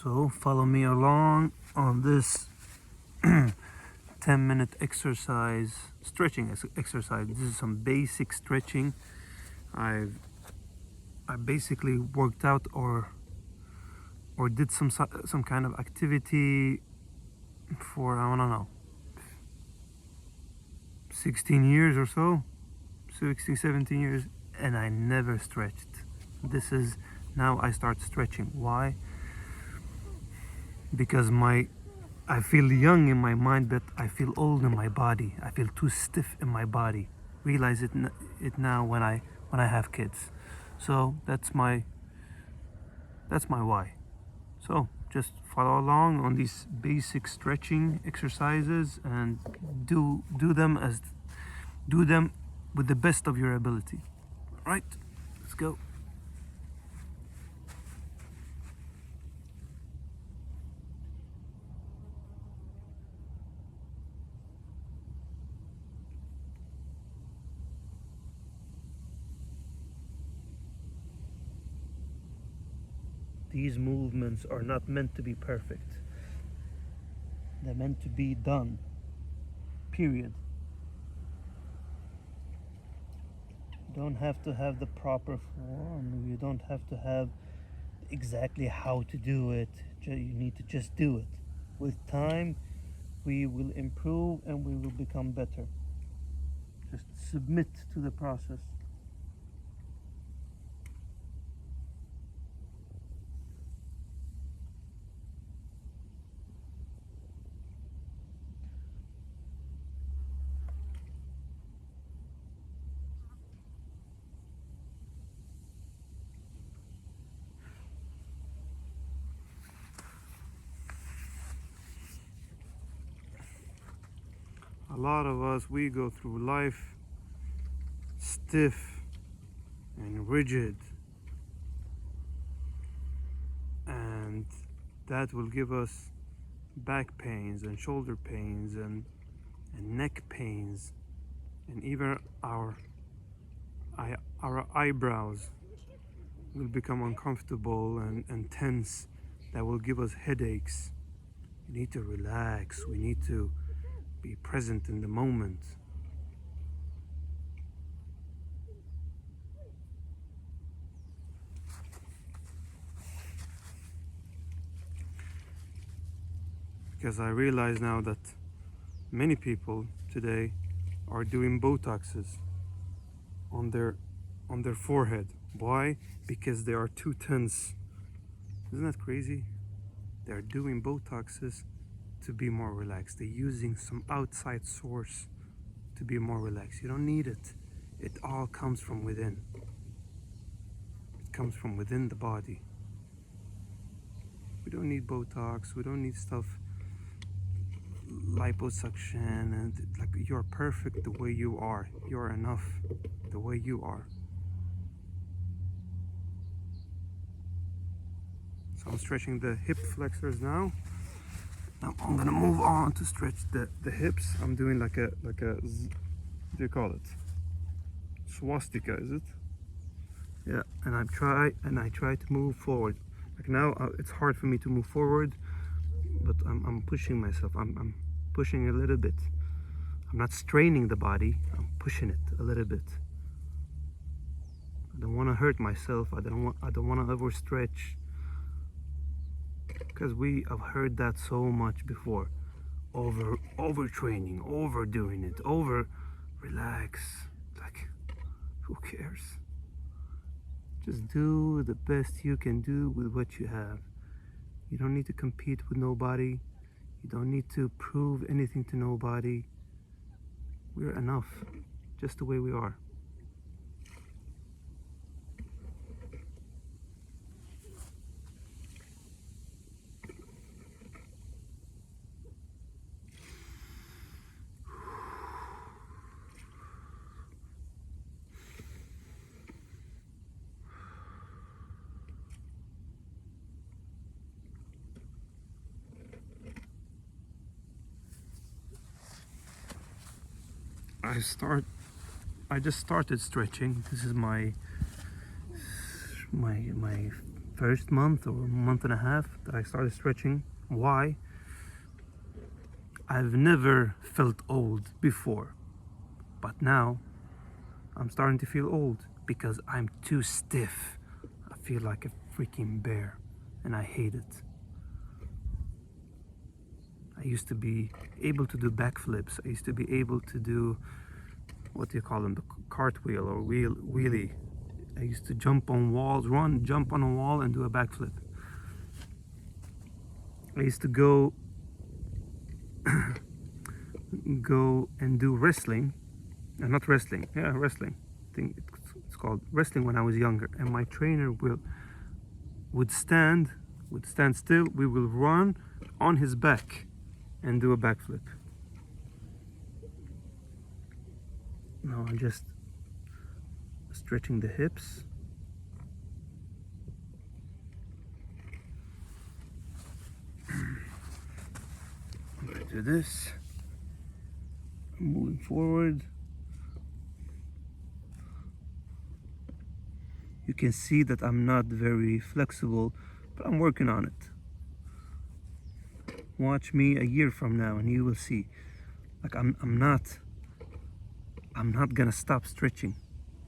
So follow me along on this 10-minute exercise, stretching exercise. This is some basic stretching. I basically worked out or did some kind of activity for, I don't know, 16 years or so, 16, 17 years, and I never stretched. This is now I start stretching. Why? Because I feel young in my mind, but I feel old in my body. I feel too stiff in my body. Realize it now when I have kids. So that's my why. So just follow along on these basic stretching exercises and do them with the best of your ability. Right? Let's go. These movements are not meant to be perfect. They're meant to be done. Period. You don't have to have the proper form. You don't have to have exactly how to do it. You need to just do it. With time, we will improve and we will become better. Just submit to the process. A lot of us, we go through life stiff and rigid, and that will give us back pains and shoulder pains and neck pains, and even our eyebrows will become uncomfortable and tense. That will give us headaches. We need to relax. We need to be present in the moment. Because I realize now that many people today are doing Botoxes on their forehead. Why? Because they are too tense. Isn't that crazy? They're doing Botoxes to be more relaxed. They're using some outside source to be more relaxed. You don't need it. It all comes from within. It comes from within the body. We don't need Botox. We don't need stuff, liposuction, and like, you're perfect the way you are. You're enough the way you are. So I'm stretching the hip flexors now. Now I'm gonna move on to stretch the hips. I'm doing like a what do you call it? Swastika, is it? Yeah, and I try to move forward. Like now, it's hard for me to move forward, but I'm pushing myself. I'm pushing a little bit. I'm not straining the body. I'm pushing it a little bit. I don't want to hurt myself. I don't want to overstretch. Because we have heard that so much before. Overtraining, overdoing it, relax. Like, who cares? Just do the best you can do with what you have. You don't need to compete with nobody. You don't need to prove anything to nobody. We're enough, just the way we are. I just started stretching. This is my first month or month and a half that I started stretching. Why? I've never felt old before, but now I'm starting to feel old because I'm too stiff. I feel like a freaking bear and I hate it. I used to be able to do backflips. I used to be able to do, what do you call them, the cartwheel or wheelie. I used to jump on walls, jump on a wall and do a backflip. I used to go and do wrestling, and not wrestling, yeah, wrestling. I think it's called wrestling when I was younger. And my trainer would stand still. We will run on his back and do a backflip. Now I'm just stretching the hips. I'm gonna do this. I'm moving forward. You can see that I'm not very flexible, but I'm working on it. Watch me a year from now and you will see. Like I'm not gonna stop stretching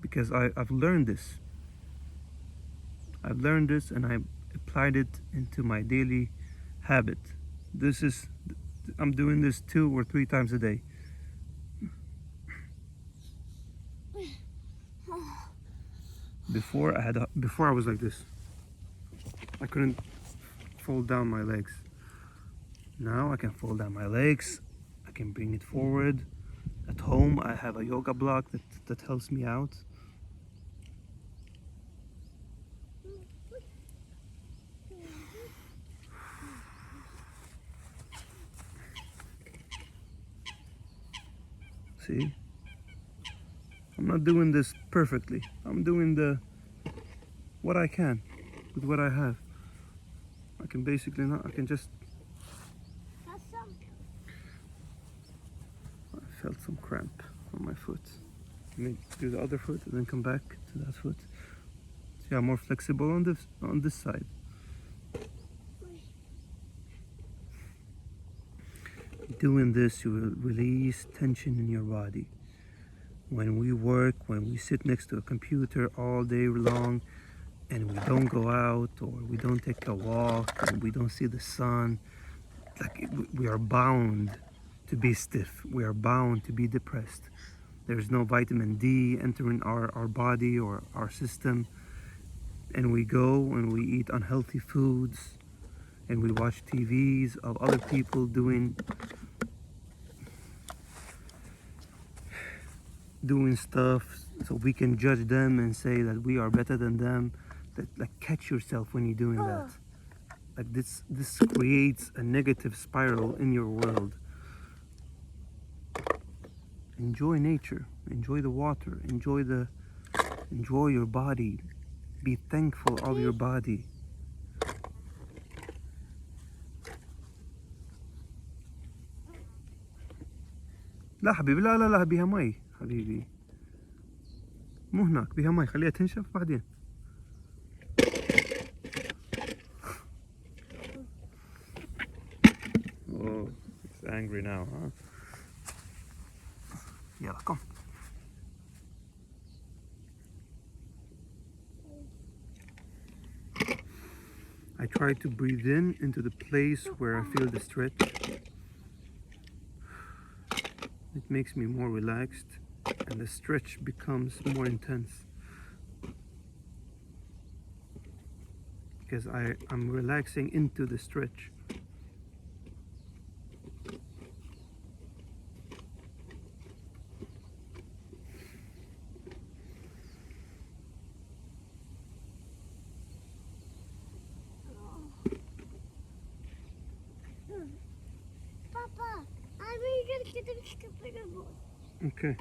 because I've learned this. I've learned this and I applied it into my daily habit. I'm doing this 2 or 3 times a day. Before I was like this. I couldn't fold down my legs. Now I can fold down my legs. I can bring it forward. At home I have a yoga block that helps me out. See? I'm not doing this perfectly. I'm doing what I can with what I have. I can basically not, I can just... I felt some cramp on my foot. Let me do the other foot and then come back to that foot. See, I'm more flexible on this side. Doing this, you will release tension in your body. When we work, when we sit next to a computer all day long and we don't go out or we don't take a walk and we don't see the sun, like we are bound to be stiff. We are bound to be depressed. There's no vitamin D entering our body or our system. And we go and we eat unhealthy foods and we watch TVs of other people doing stuff so we can judge them and say that we are better than them. Like catch yourself when you're doing that. Like this creates a negative spiral in your world. Enjoy nature, enjoy the water, enjoy your body. Be thankful of your body. لا حبيبي، لا بيها مي حبيبي، مو هناك، بيها مي، خليها تنشف بعدين. Oh, he's angry now, huh? يلا come. I try to breathe in into the place where I feel the stretch. It makes me more relaxed and the stretch becomes more intense because I'm relaxing into the stretch. Papa, I'm going to get them skipping. Okay.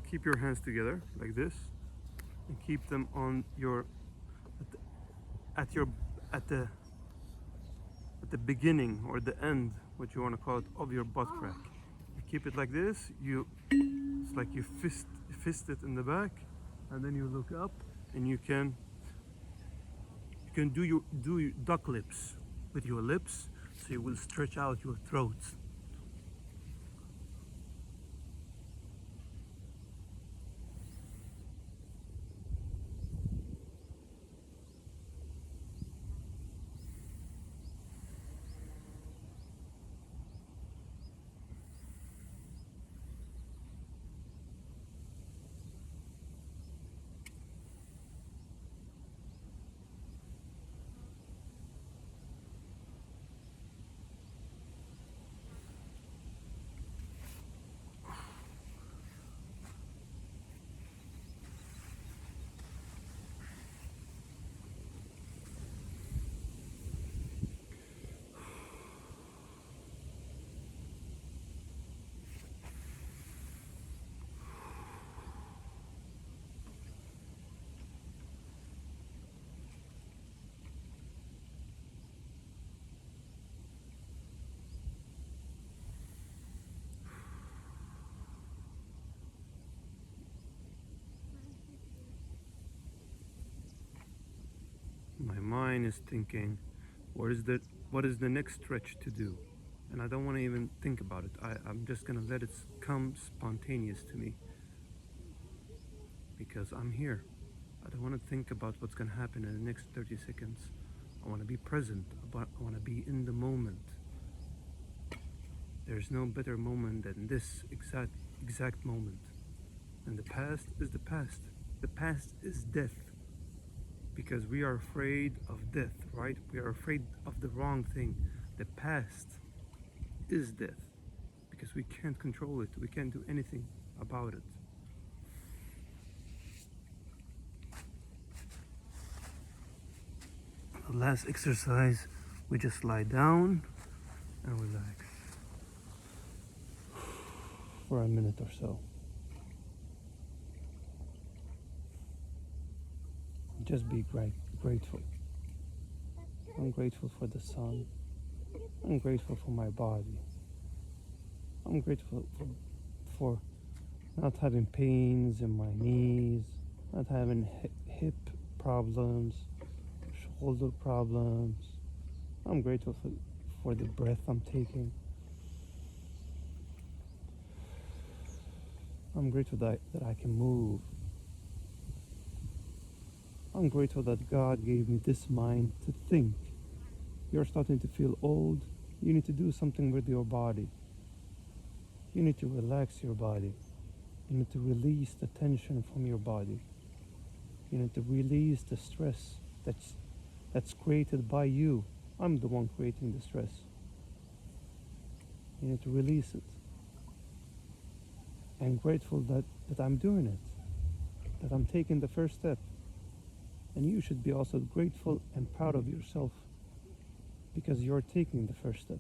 Keep your hands together like this, and keep them on your at your at the at the beginning or the end, what you want to call it, of your butt crack. You keep it like this. It's like you fist it in the back, and then you look up, and you can do your duck lips with your lips, so you will stretch out your throat. My mind is thinking, what is the next stretch to do? And I don't want to even think about it. I'm just gonna let it come spontaneous to me, because I'm here. I don't want to think about what's gonna happen in the next 30 seconds. I want to be present. I want to be in the moment. There's no better moment than this exact moment. And the past is the past. The past is death. Because we are afraid of death, right? We are afraid of the wrong thing. The past is death. Because we can't control it. We can't do anything about it. The last exercise, we just lie down and relax for a minute or so. Just be grateful. I'm grateful for the sun. I'm grateful for my body. I'm grateful for not having pains in my knees, not having hip problems, shoulder problems. I'm grateful for the breath I'm taking. I'm grateful that I can move. I'm grateful that God gave me this mind to think. You're starting to feel old. You need to do something with your body. You need to relax your body. You need to release the tension from your body. You need to release the stress that's created by you. I'm the one creating the stress. You need to release it. I'm grateful that I'm doing it, that I'm taking the first step. And you should be also grateful and proud of yourself, because you're taking the first step.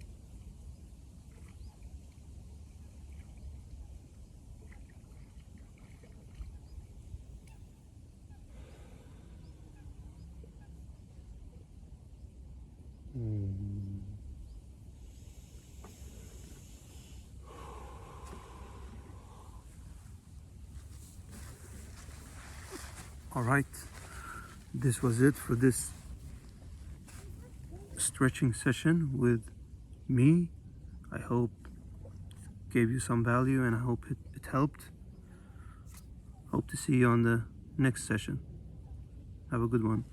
All right, this was it for this stretching session with me. I hope it gave you some value, and I hope it helped. Hope to see you on the next session. Have a good one.